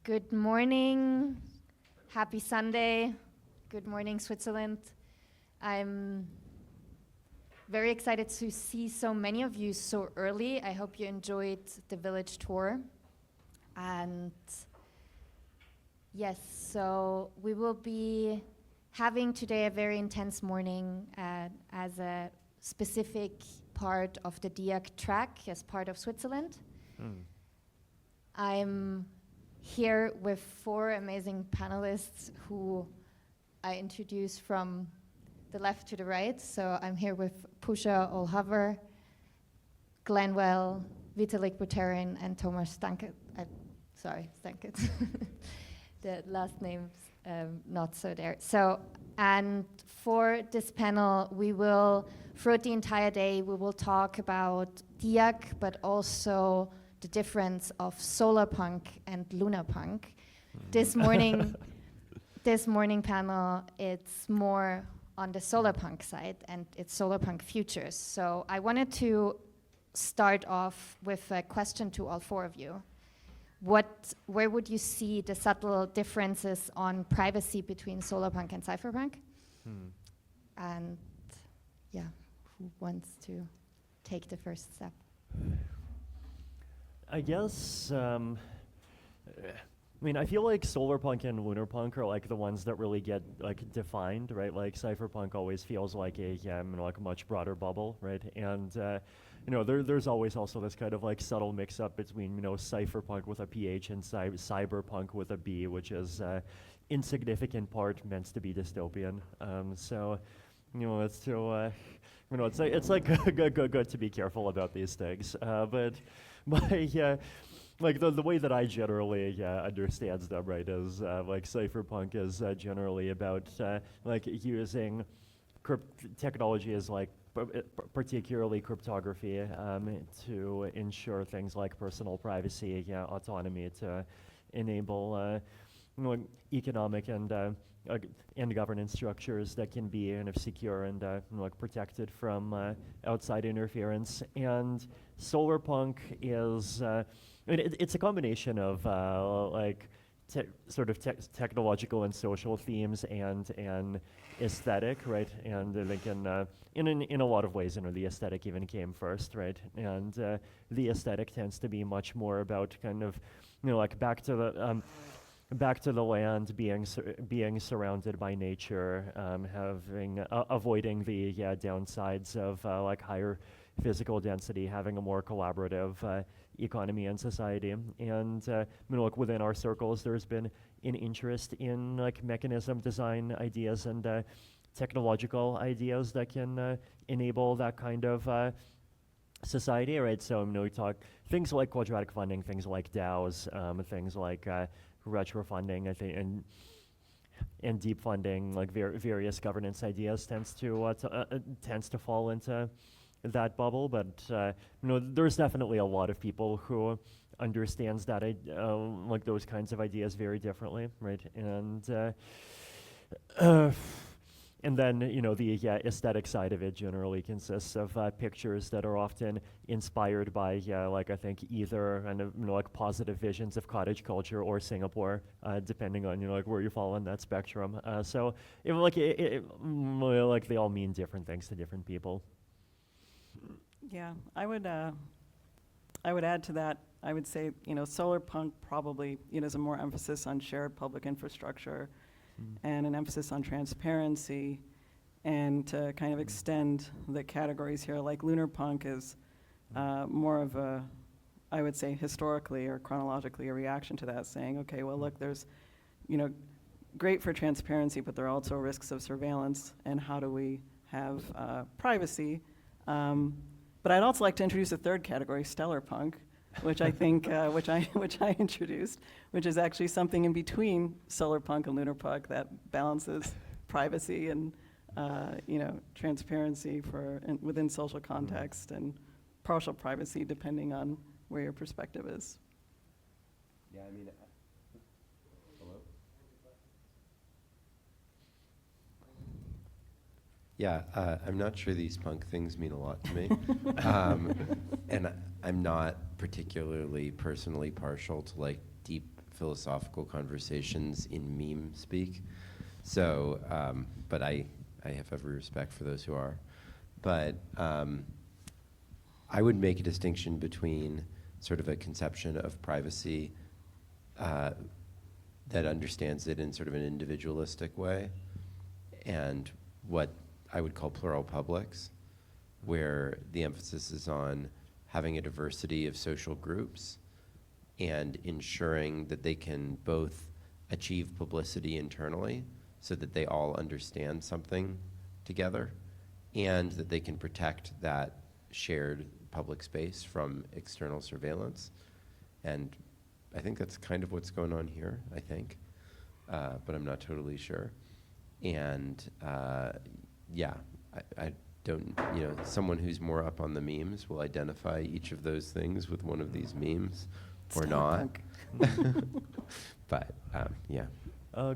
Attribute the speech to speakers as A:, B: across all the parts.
A: Good morning. Happy Sunday. Good morning, Switzerland. I'm very excited to see so many of you so early. I hope you enjoyed the village tour. And yes, so we will be having today a very intense morning as a specific part of the DIAC track as part of Switzerland. I'm here with four amazing panelists who I introduce from the left to the right. So I'm here with Puja Ohlhaver, Glen, Weyl, Vitalik Buterin, and Thomasz Stanczak. Stanczak. The last name's not so there. So, and for this panel, we will, throughout the entire day, we will talk about DIAC, but also the difference of Solarpunk and Lunarpunk. This morning panel, it's more on the Solarpunk side, and it's Solarpunk futures. So I wanted to start off with a question to all four of you. Where would you see the subtle differences on privacy between Solarpunk and Cypherpunk? And yeah, who wants to take the first step?
B: I guess, I feel like Solarpunk and Lunarpunk are like the ones that really get like defined, right? Like Cypherpunk always feels like a like a much broader bubble, right? And there's always also this kind of like subtle mix-up between Cypherpunk with a PH and cyberpunk with a B, which is insignificant part meant to be dystopian. It's like good to be careful about these things, but like the way that I generally understand them, right, is like Cypherpunk is generally about like using technology as like particularly cryptography to ensure things like personal privacy, autonomy, to enable economic and governance structures that can be kind of secure and like protected from outside interference. And Solarpunk is it's a combination of like technological and social themes and an aesthetic, right? And like in a lot of ways, the aesthetic even came first, right? And the aesthetic tends to be much more about kind of like back to the land, being surrounded by nature, avoiding the downsides of like higher physical density, having a more collaborative economy and society. And like within our circles, there's been an interest in like mechanism design ideas and technological ideas that can enable that kind of society, right? So we talk things like quadratic funding, things like DAOs, things like retro funding, I think, and deep funding, like various governance ideas tends to fall into that bubble. But there's definitely a lot of people who understands that like those kinds of ideas very differently, right? And then, the aesthetic side of it generally consists of pictures that are often inspired by, like I think either kind of like positive visions of cottage culture or Singapore, depending on like where you fall on that spectrum. So like they all mean different things to different people.
C: Yeah, I would add to that. I would say Solarpunk probably is a more emphasis on shared public infrastructure. And an emphasis on transparency, and to kind of extend the categories here, like Lunarpunk is more of a, I would say historically or chronologically, a reaction to that, saying, okay, well look, there's, great for transparency, but there are also risks of surveillance, and how do we have privacy? But I'd also like to introduce a third category, Stellarpunk, which I think, which I introduced, which is actually something in between Solarpunk and Lunarpunk that balances privacy and transparency within social context, and partial privacy depending on where your perspective is.
D: Yeah, hello? Yeah, I'm not sure these punk things mean a lot to me. And I'm not particularly personally partial to like deep philosophical conversations in meme speak. So, but I have every respect for those who are. But I would make a distinction between sort of a conception of privacy that understands it in sort of an individualistic way, and what I would call plural publics, where the emphasis is on having a diversity of social groups and ensuring that they can both achieve publicity internally so that they all understand something together, and that they can protect that shared public space from external surveillance. And I think that's kind of what's going on here, I think, but I'm not totally sure. And yeah, I don't, someone who's more up on the memes will identify each of those things with one of these memes or not. But yeah.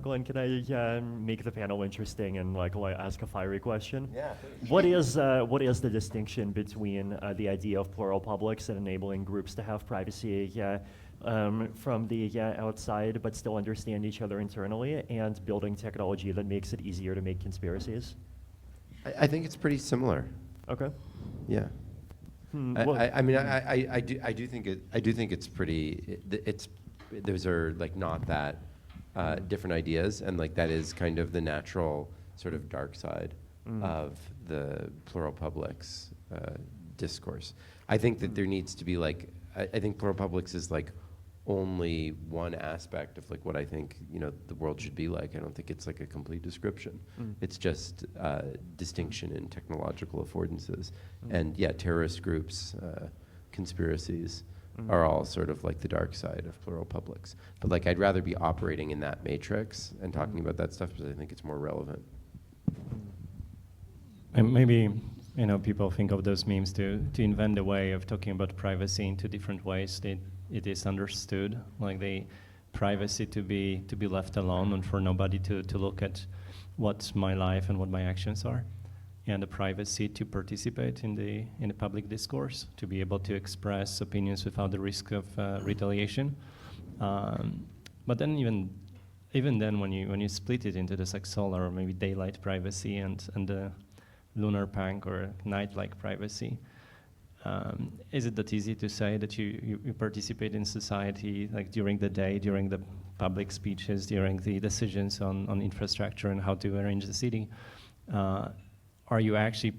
B: Glenn, can I make the panel interesting and ask a fiery question?
D: Yeah.
B: What is the distinction between the idea of plural publics and enabling groups to have privacy from the outside but still understand each other internally, and building technology that makes it easier to make conspiracies?
D: I think it's pretty similar.
B: Okay.
D: Yeah. I do think it's pretty. Those are not that different ideas, and that is kind of the natural sort of dark side of the plural publics discourse. I think that there needs to be I think plural publics is only one aspect of what I think the world should be like. I don't think it's a complete description. It's just distinction in technological affordances. And yeah, terrorist groups, conspiracies are all sort of the dark side of plural publics. But I'd rather be operating in that matrix and talking about that stuff because I think it's more relevant.
E: And maybe people think of those memes to invent a way of talking about privacy into different ways that it is understood, the privacy to be left alone and for nobody to look at what's my life and what my actions are, and the privacy to participate in the public discourse, to be able to express opinions without the risk of retaliation. But then even then, when you split it into this solar or maybe daylight privacy and the Lunarpunk or night-like privacy, is it that easy to say that you participate in society during the day, during the public speeches, during the decisions on infrastructure and how to arrange the city? Are you actually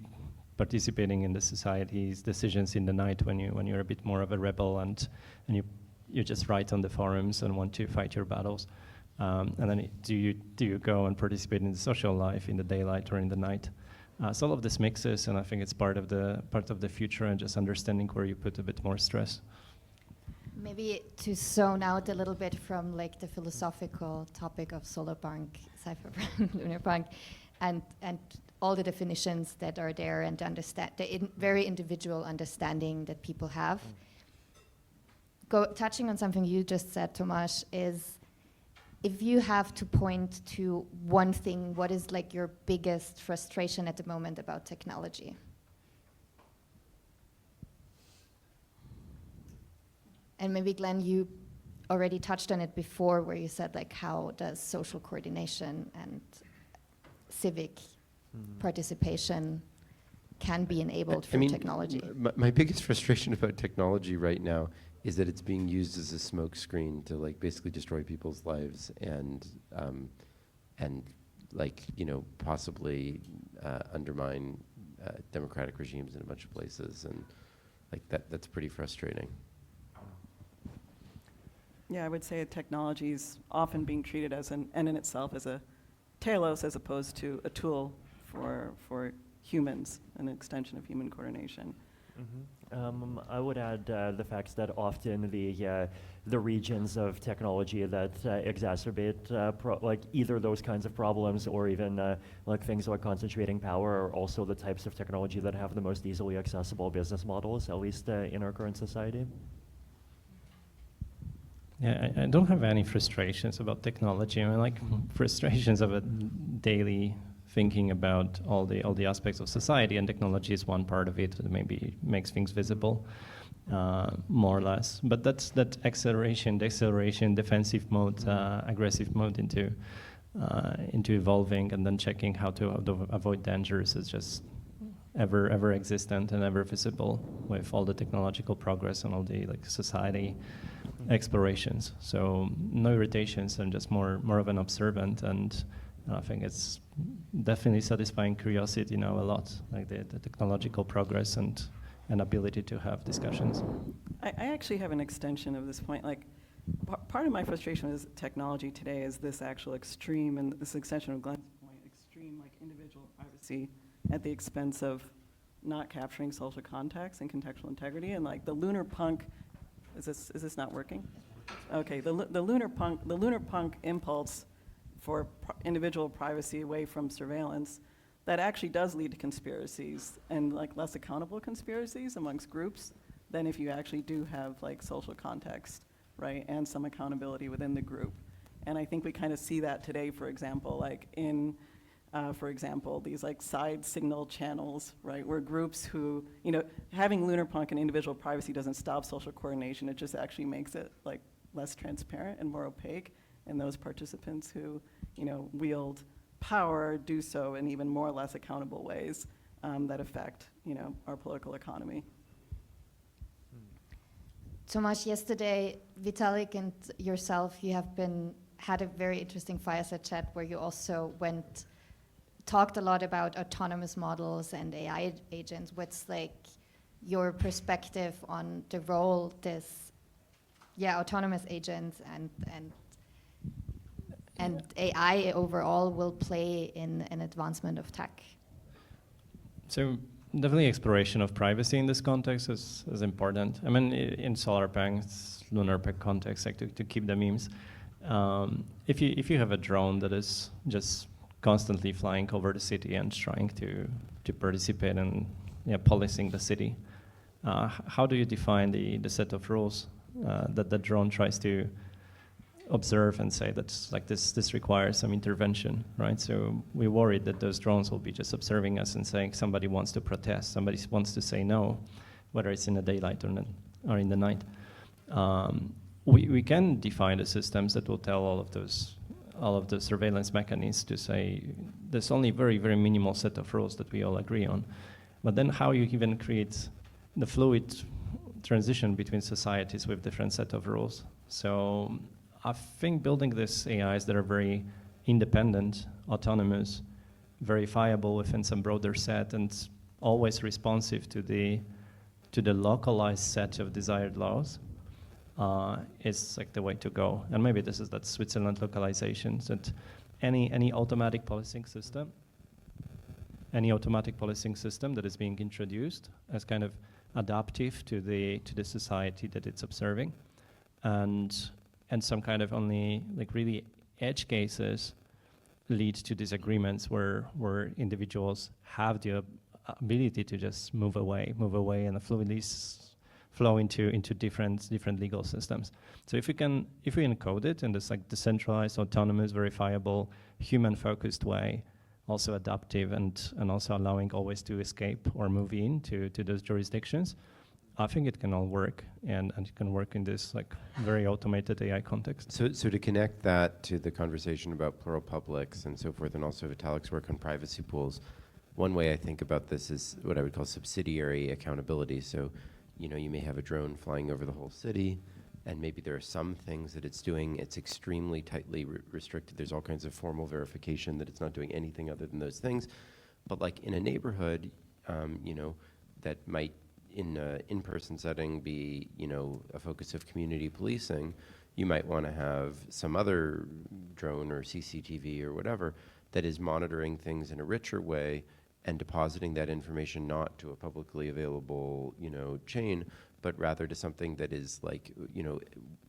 E: participating in the society's decisions in the night when you're a bit more of a rebel and you just write on the forums and want to fight your battles? And then do you go and participate in the social life in the daylight or in the night? So all of this mixes, and I think it's part of the future, and just understanding where you put a bit more stress.
A: Maybe to zone out a little bit from the philosophical topic of Solarpunk, Cypherpunk, Lunarpunk, and all the definitions that are there, and understand the very individual understanding that people have. Touching on something you just said, Tomasz, is if you have to point to one thing, what is your biggest frustration at the moment about technology? And maybe Glenn, you already touched on it before, where you said how does social coordination and civic participation can be enabled through technology.
D: My biggest frustration about technology right now is that it's being used as a smokescreen to basically destroy people's lives and possibly undermine democratic regimes in a bunch of places, and that's pretty frustrating.
C: Yeah, I would say technology is often being treated as in itself as a telos as opposed to a tool for humans, an extension of human coordination.
B: I would add the fact that often the regions of technology that exacerbate either those kinds of problems or even things like concentrating power are also the types of technology that have the most easily accessible business models, at least in our current society.
E: Yeah, I don't have any frustrations about technology. I mean, frustrations of a daily thinking about all the aspects of society, and technology is one part of it that maybe makes things visible. more or less. But that's that acceleration, deceleration, defensive mode, aggressive mode into evolving, and then checking how to avoid dangers is just ever existent and ever visible with all the technological progress and all the like society explorations. So no irritations, and just more of an observant, and I think it's definitely satisfying curiosity now a lot, like the technological progress and ability to have discussions.
C: I actually have an extension of this point. Like, part of my frustration with technology today is this actual extreme, and this extension of Glen's point, extreme like individual privacy at the expense of not capturing social context and contextual integrity. And like the Lunarpunk, is this not working? Okay, the Lunarpunk impulse for individual privacy away from surveillance, that actually does lead to conspiracies, and like less accountable conspiracies amongst groups than if you actually do have like social context, right, and some accountability within the group. And I think we kind of see that today, for example, like in, for example, these like side signal channels, right, where groups who, you know, having Lunarpunk and individual privacy doesn't stop social coordination, it just actually makes it like less transparent and more opaque, and those participants who, you know, wield power do so in even more or less accountable ways that affect, you know, our political economy.
A: Tomasz, yesterday, Vitalik and yourself, you have had a very interesting fireside chat where you also talked a lot about autonomous models and AI agents. What's like your perspective on the role this, autonomous agents and AI overall will play in an advancement of tech?
E: So definitely exploration of privacy in this context is important. I mean, in Solarpunk's Lunarpunk context, like to keep the memes, if you have a drone that is just constantly flying over the city and trying to participate in policing the city, how do you define the set of rules that the drone tries to observe and say that's like this requires some intervention, right? So we're worried that those drones will be just observing us and saying somebody wants to protest, somebody wants to say no, whether it's in the daylight or in the night. We can define the systems that will tell all of the surveillance mechanisms to say there's only very, very minimal set of rules that we all agree on. But then how you even create the fluid transition between societies with different set of rules. So I think building these AIs that are very independent, autonomous, verifiable within some broader set, and always responsive to the localized set of desired laws is like the way to go. And maybe this is that Switzerland localization, that any automatic policing system that is being introduced as kind of adaptive to the society that it's observing, and some kind of only like really edge cases lead to disagreements where individuals have the ability to just move away and fluidly flow into different legal systems. So if we encode it in this like decentralized, autonomous, verifiable, human-focused way, also adaptive and also allowing always to escape or move into those jurisdictions, I think it can all work, and it can work in this like very automated AI context.
D: So to connect that to the conversation about plural publics and so forth, and also Vitalik's work on privacy pools, one way I think about this is what I would call subsidiary accountability. So, you know, you may have a drone flying over the whole city, and maybe there are some things that it's doing, it's extremely tightly restricted. There's all kinds of formal verification that it's not doing anything other than those things. But like in a neighborhood, you know, that might in an in-person setting be, you know, a focus of community policing, you might want to have some other drone or CCTV or whatever that is monitoring things in a richer way and depositing that information not to a publicly available, you know, chain, but rather to something that is like, you know,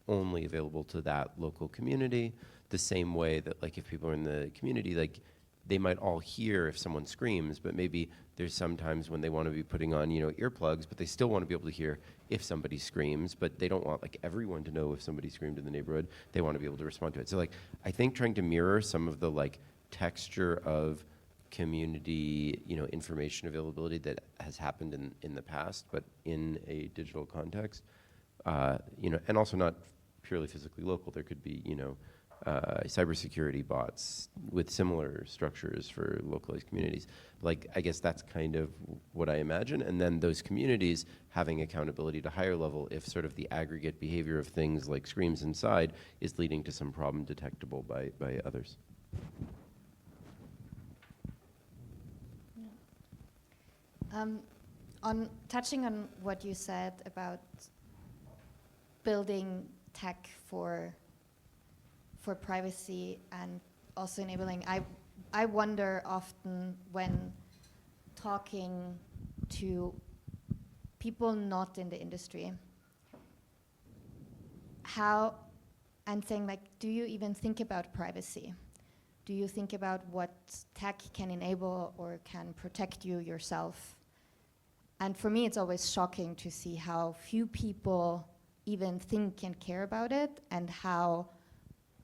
D: only available to that local community, the same way that like if people are in the community, like they might all hear if someone screams, but maybe there's sometimes when they want to be putting on, you know, earplugs, but they still want to be able to hear if somebody screams, but they don't want like everyone to know if somebody screamed in the neighborhood. They want to be able to respond to it. So like, I think trying to mirror some of the like texture of community, information availability that has happened in the past, but in a digital context, and also not purely physically local. There could be, cybersecurity bots with similar structures for localized communities. Like, I guess that's kind of what I imagine. And then those communities having accountability to higher level if sort of the aggregate behavior of things like screams inside is leading to some problem detectable by others.
A: Touching on what you said about building tech for privacy and also enabling, I wonder often when talking to people not in the industry, how, and saying like, do you even think about privacy? Do you think about what tech can enable or can protect you yourself? And for me, it's always shocking to see how few people even think and care about it, and how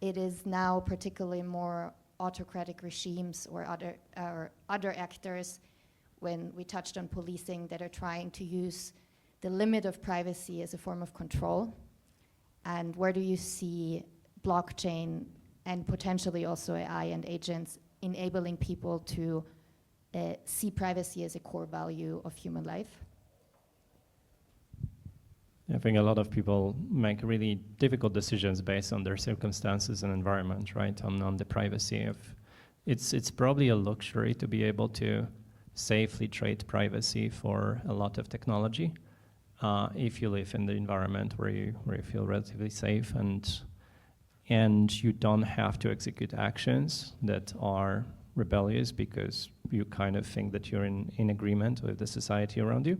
A: it is now particularly more autocratic regimes or other actors, when we touched on policing, that are trying to use the limit of privacy as a form of control. And where do you see blockchain and potentially also AI and agents enabling people to see privacy as a core value of human life?
E: I think a lot of people make really difficult decisions based on their circumstances and environment, right? On the privacy of, it's probably a luxury to be able to safely trade privacy for a lot of technology, if you live in the environment where you feel relatively safe, and you don't have to execute actions that are rebellious because you kind of think that you're in agreement with the society around you.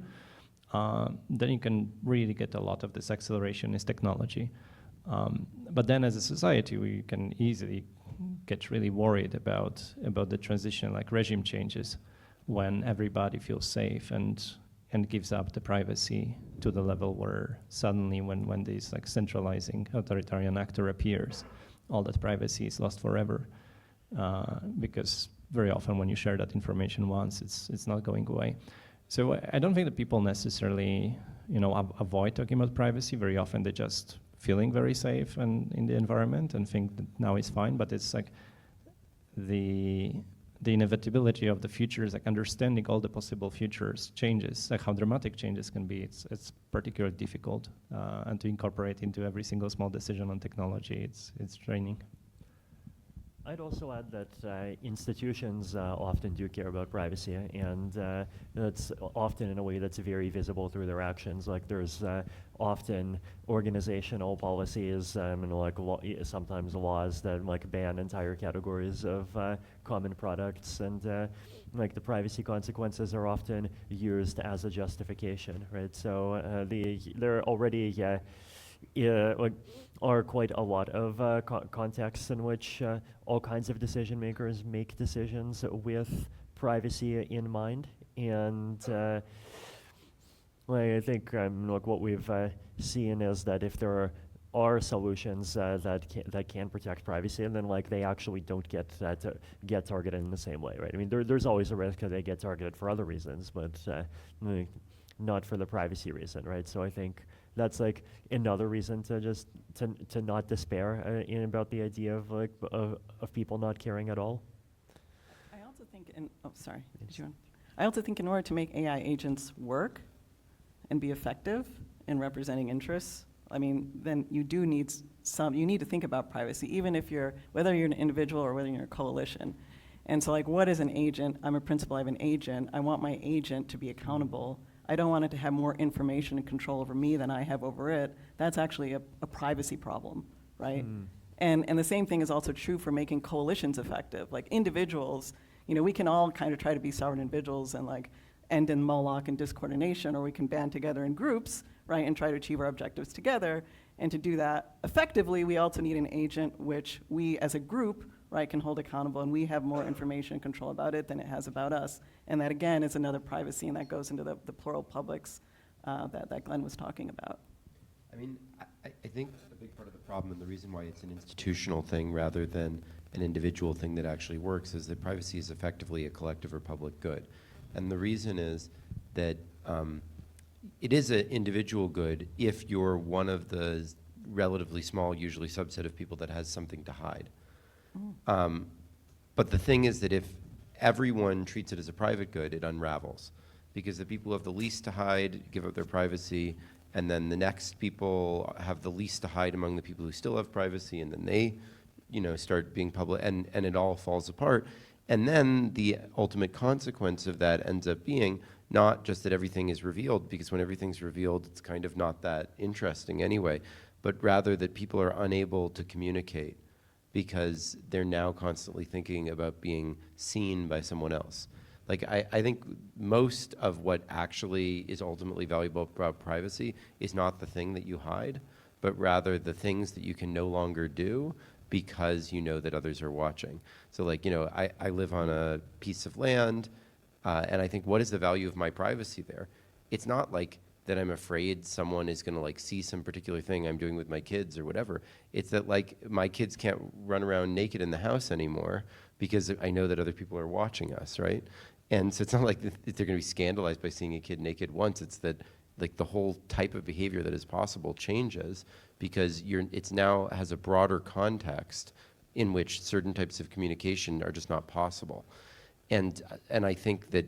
E: Then you can really get a lot of this acceleration in technology. But then as a society, we can easily get really worried about the transition, like regime changes, when everybody feels safe and gives up the privacy to the level where suddenly when this like centralizing authoritarian actor appears, all that privacy is lost forever. Because very often when you share that information once, it's not going away. So I don't think that people necessarily, avoid talking about privacy. Very often they just feeling very safe and in the environment and think that now it's fine. But it's like the inevitability of the future is like understanding all the possible futures changes, like how dramatic changes can be. It's particularly difficult, and to incorporate into every single small decision on technology, it's draining.
B: I'd also add that institutions often do care about privacy, and that's often in a way that's very visible through their actions. Like there's often organizational policies and like sometimes laws that like ban entire categories of common products, and like the privacy consequences are often used as a justification, right? So there already like are quite a lot of contexts in which all kinds of decision makers make decisions with privacy in mind, and I think like what we've seen is that if there are solutions that can protect privacy, and then like they actually don't get targeted in the same way, right? I mean, there's always a risk that they get targeted for other reasons, but like, not for the privacy reason, right? So I think that's like another reason to just to not despair about the idea of like of people not caring at all.
C: I also think I also think in order to make AI agents work and be effective in representing interests, I mean, then you do need you need to think about privacy, even if whether you're an individual or whether you're a coalition. And so like, what is an agent? I'm a principal, I have an agent. I want my agent to be accountable. I don't want it to have more information and control over me than I have over it. That's actually a privacy problem, right? And the same thing is also true for making coalitions effective. Like individuals, we can all kind of try to be sovereign individuals and like end in Moloch and discoordination, or we can band together in groups, right, and try to achieve our objectives together. And to do that effectively, we also need an agent which we as a group, right, can hold accountable, and we have more information and control about it than it has about us. And that, again, is another privacy, and that goes into the plural publics that Glen was talking about.
D: I mean, I think a big part of the problem, and the reason why it's an institutional thing rather than an individual thing that actually works, is that privacy is effectively a collective or public good. And the reason is that it is an individual good if you're one of the relatively small, usually subset of people that has something to hide. But the thing is that if everyone treats it as a private good, it unravels. Because the people who have the least to hide give up their privacy, and then the next people have the least to hide among the people who still have privacy, and then they, start being public, and it all falls apart. And then the ultimate consequence of that ends up being not just that everything is revealed, because when everything's revealed, it's kind of not that interesting anyway, but rather that people are unable to communicate because they're now constantly thinking about being seen by someone else. Like, I think most of what actually is ultimately valuable about privacy is not the thing that you hide, but rather the things that you can no longer do because you know that others are watching. So like, I live on a piece of land, and I think, what is the value of my privacy there? It's not like that I'm afraid someone is gonna like see some particular thing I'm doing with my kids or whatever. It's that like my kids can't run around naked in the house anymore because I know that other people are watching us, right? And so it's not like they're gonna be scandalized by seeing a kid naked once. It's that like the whole type of behavior that is possible changes because it's now has a broader context in which certain types of communication are just not possible. And I think that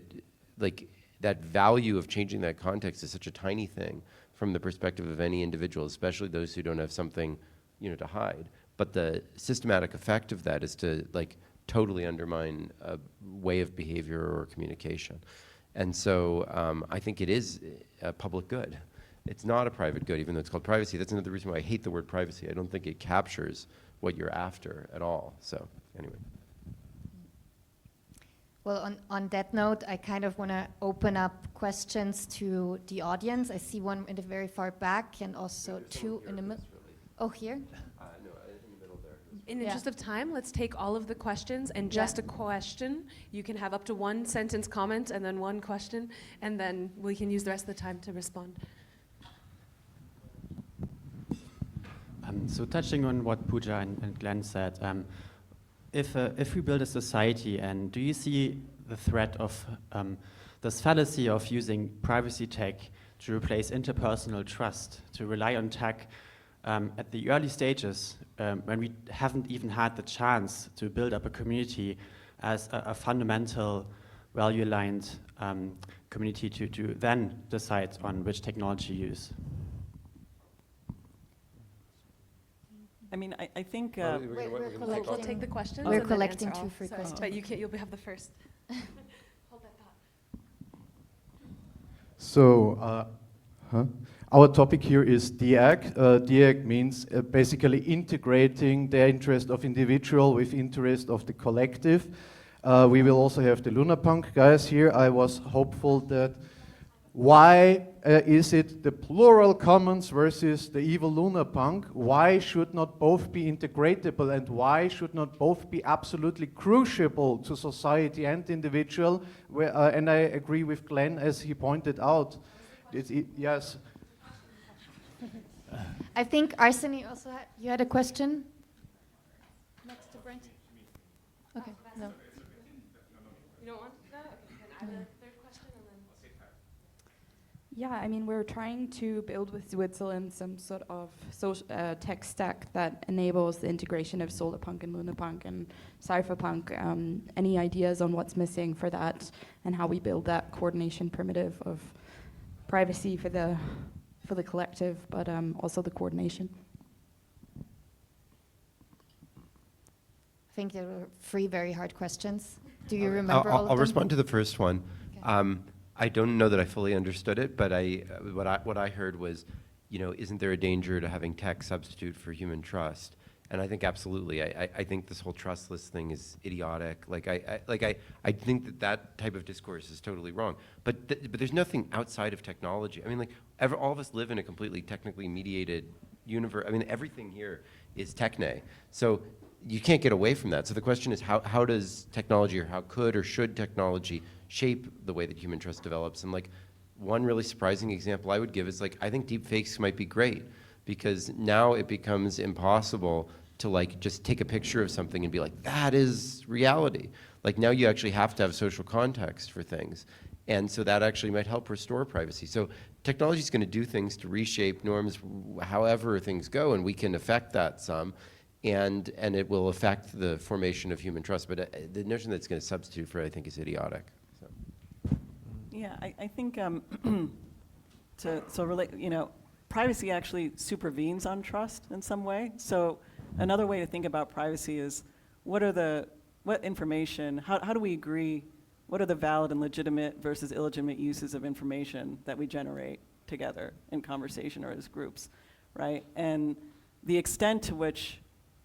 D: like that value of changing that context is such a tiny thing from the perspective of any individual, especially those who don't have something, to hide. But the systematic effect of that is to like totally undermine a way of behavior or communication. And so I think it is a public good. It's not a private good, even though it's called privacy. That's another reason why I hate the word privacy. I don't think it captures what you're after at all. So anyway.
A: Well, on that note, I kind of want to open up questions to the audience. I see one in the very far back and also two in the middle. Oh, here?
D: No, in the middle there.
F: In the interest of time, let's take all of the questions and just a question. You can have up to one sentence comment and then one question, and then we can use the rest of the time to respond.
G: So touching on what Puja and Glen said, if we build a society, and do you see the threat of this fallacy of using privacy tech to replace interpersonal trust, to rely on tech at the early stages when we haven't even had the chance to build up a community as a fundamental value-aligned community to then decide on which technology to use?
C: I mean, I think...
A: We'll
F: We'll take the questions.
A: We're
F: and then
A: collecting
F: answer
A: two
F: all.
A: free
F: So-
A: questions.
F: But you'll have the first. Hold that thought.
H: So, our topic here is DIAC. DIAC means basically integrating the interest of individual with interest of the collective. We will also have the Lunarpunk guys here. I was hopeful that why is it the plural commons versus the evil Lunarpunk? Why should not both be integratable, and why should not both be absolutely crucial to society and individual? And I agree with Glen as he pointed out. Yes.
A: I think Arseny also you had a question? Next to Brent? Okay, no.
F: You don't want that? Okay, then add a third question and then...
I: Yeah, I mean, we're trying to build with Switzerland some sort of tech stack that enables the integration of Solarpunk and Lunarpunk and Cypherpunk. Any ideas on what's missing for that and how we build that coordination primitive of privacy for the collective, but also the coordination?
A: I think there were three very hard questions. Do you remember all of them?
D: I'll respond to the first one.
A: Okay.
D: I don't know that I fully understood it, but what I heard was, isn't there a danger to having tech substitute for human trust? And I think absolutely. I think this whole trustless thing is idiotic. I think that type of discourse is totally wrong. But there's nothing outside of technology. I mean, all of us live in a completely technically mediated universe. I mean, everything here is techne. So you can't get away from that. So the question is, how does technology, or how could or should technology shape the way that human trust develops? And one really surprising example I would give is I think deep fakes might be great, because now it becomes impossible to like just take a picture of something and be like, that is reality. Like now you actually have to have social context for things. And so that actually might help restore privacy. So technology is going to do things to reshape norms however things go, and we can affect that some, and it will affect the formation of human trust. But the notion that it's going to substitute for it, I think, is idiotic. So.
C: Yeah, I think relate, privacy actually supervenes on trust in some way. So another way to think about privacy is what information, how do we agree, what are the valid and legitimate versus illegitimate uses of information that we generate together in conversation or as groups, right? And the extent to which,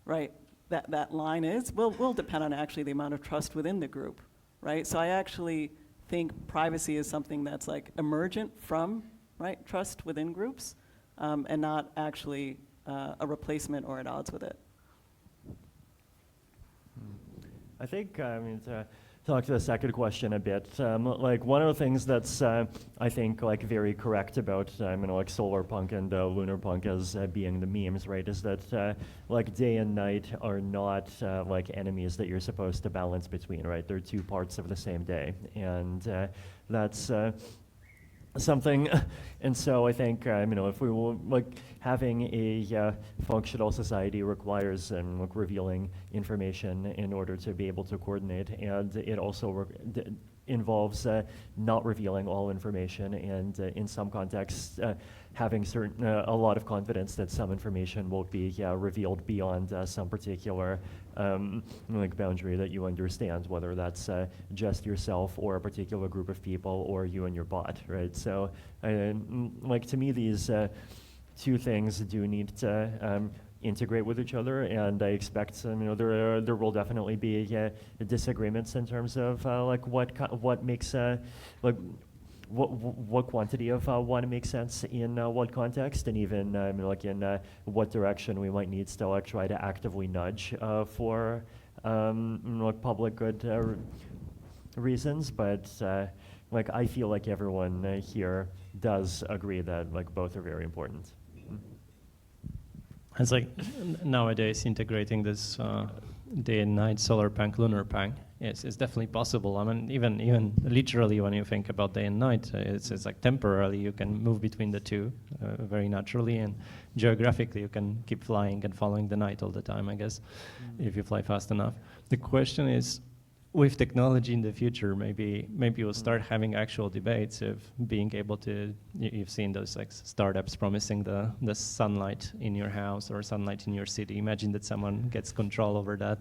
C: right, that line is will depend on actually the amount of trust within the group, right? So I actually think privacy is something that's like emergent from, right, trust within groups, and not actually a replacement or at odds with it.
B: I think, to talk to the second question a bit, like one of the things that's, I think, like very correct about, like Solarpunk and Lunarpunk as being the memes, right, is that like day and night are not like enemies that you're supposed to balance between, right? They're two parts of the same day, and that's something, and so I think, if we will, like, having a functional society requires like revealing information in order to be able to coordinate, and it also involves not revealing all information, and in some contexts having a lot of confidence that some information will be revealed beyond some particular like boundary that you understand, whether that's just yourself or a particular group of people or you and your bot, right? So like to me, these two things do need to integrate with each other, and I expect there will definitely be disagreements in terms of like what makes like what quantity of one makes sense in what context, and even like in what direction we might need to like try to actively nudge for like public good reasons. But like I feel like everyone here does agree that like both are very important.
E: It's like nowadays integrating this day and night Solarpunk, Lunarpunk is definitely possible. I mean, even literally when you think about day and night, it's like temporarily you can move between the two very naturally, and geographically you can keep flying and following the night all the time, I guess, if you fly fast enough. The question is, with technology in the future, maybe we'll start having actual debates of being able to, you've seen those like startups promising the sunlight in your house or sunlight in your city. Imagine that someone gets control over that,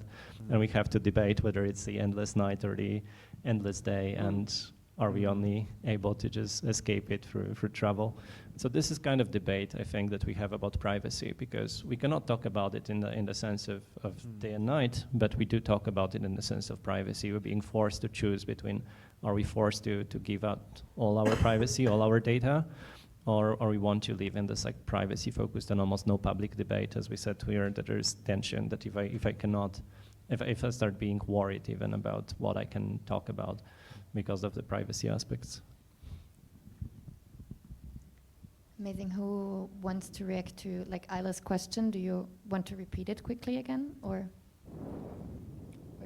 E: and we have to debate whether it's the endless night or the endless day, and are we only able to just escape it through travel? So this is kind of debate, I think, that we have about privacy, because we cannot talk about it in the sense of day and night, but we do talk about it in the sense of privacy. We're being forced to choose between, are we forced to give out all our privacy, all our data, or we want to live in this like privacy-focused and almost no public debate, as we said here, that there's tension, that if I start being worried even about what I can talk about because of the privacy aspects.
A: Amazing. Who wants to react to like Isla's question? Do you want to repeat it quickly again, or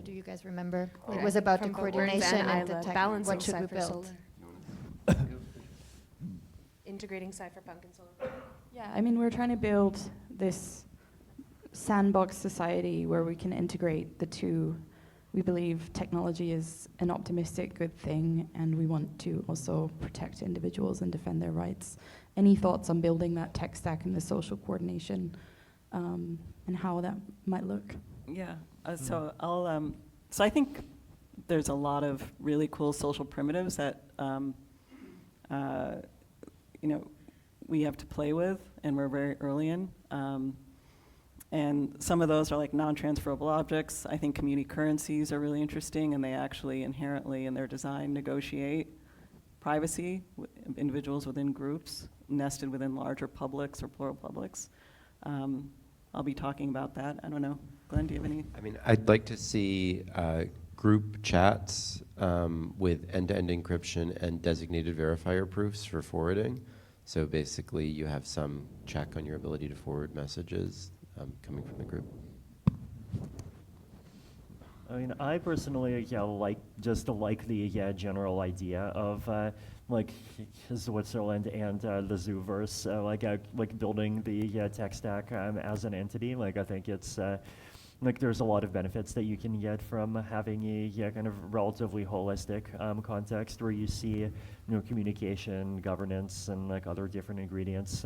A: do you guys remember? It was about the coordination and the
F: balancing
A: what should we build?
F: Integrating Cypherpunk and Solarpunk.
I: Yeah, I mean, we're trying to build this sandbox society where we can integrate the two. We believe technology is an optimistic, good thing, and we want to also protect individuals and defend their rights. Any thoughts on building that tech stack and the social coordination, and how that might look?
C: Yeah, so I think there's a lot of really cool social primitives that we have to play with, and we're very early in. And some of those are like non-transferable objects. I think community currencies are really interesting, and they actually inherently in their design negotiate privacy, individuals within groups, nested within larger publics or plural publics. I'll be talking about that. I don't know. Glenn, do you have any?
D: I mean, I'd like to see group chats with end-to-end encryption and designated verifier proofs for forwarding. So basically, you have some check on your ability to forward messages coming from the group.
B: I mean, I personally, like the general idea of like Switzerland and the Zooverse, like building the tech stack as an entity. Like, I think it's like there's a lot of benefits that you can get from having a kind of relatively holistic context where you see, communication, governance, and like other different ingredients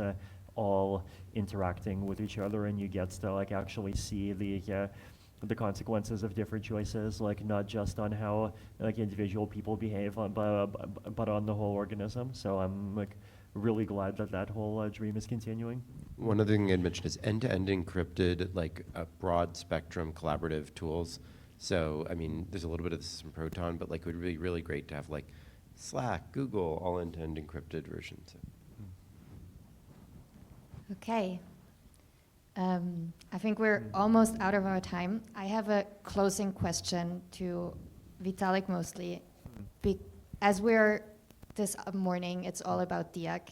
B: all interacting with each other, and you get to like actually see the consequences of different choices, like not just on how like individual people behave, but on the whole organism. So I'm like really glad that that whole dream is continuing.
D: One other thing I'd mention is end-to-end encrypted, like broad spectrum collaborative tools. So, I mean, there's a little bit of this in Proton, but like it would be really great to have like Slack, Google, all end-to-end encrypted versions.
A: Okay. I think we're almost out of our time. I have a closing question to Vitalik mostly. As we're this morning, it's all about DIAC.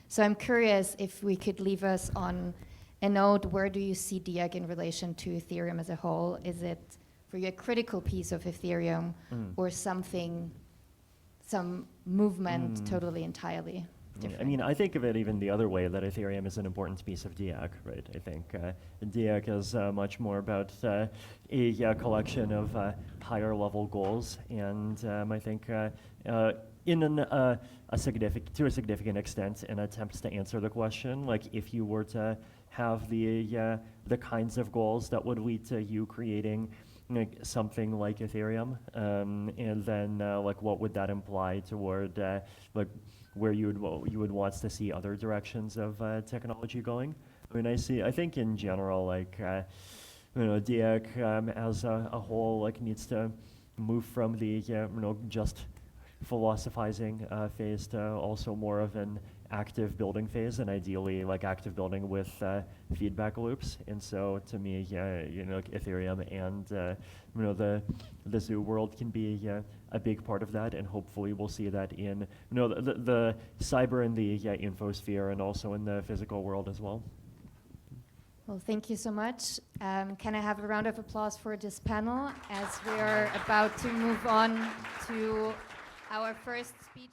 A: So I'm curious if we could leave us on a note, where do you see DIAC in relation to Ethereum as a whole? Is it for you a critical piece of Ethereum or something, some movement totally entirely different?
B: I mean, I think of it even the other way, that Ethereum is an important piece of DIAC, right? I think DIAC is much more about a collection of higher level goals, and I think in to a significant extent, an attempt to answer the question, like if you were to have the kinds of goals that would lead to you creating like something like Ethereum, and then like what would that imply toward like where you would want to see other directions of technology going? I mean, I think in general, like DIAC as a whole, like needs to move from the just philosophizing phase to also more of an active building phase, and ideally like active building with feedback loops. And so to me, like Ethereum and the zoo world can be a big part of that, and hopefully we'll see that in the cyber and the infosphere, and also in the physical world as well.
A: Well, thank you so much. Can I have a round of applause for this panel as we are about to move on to our first speech.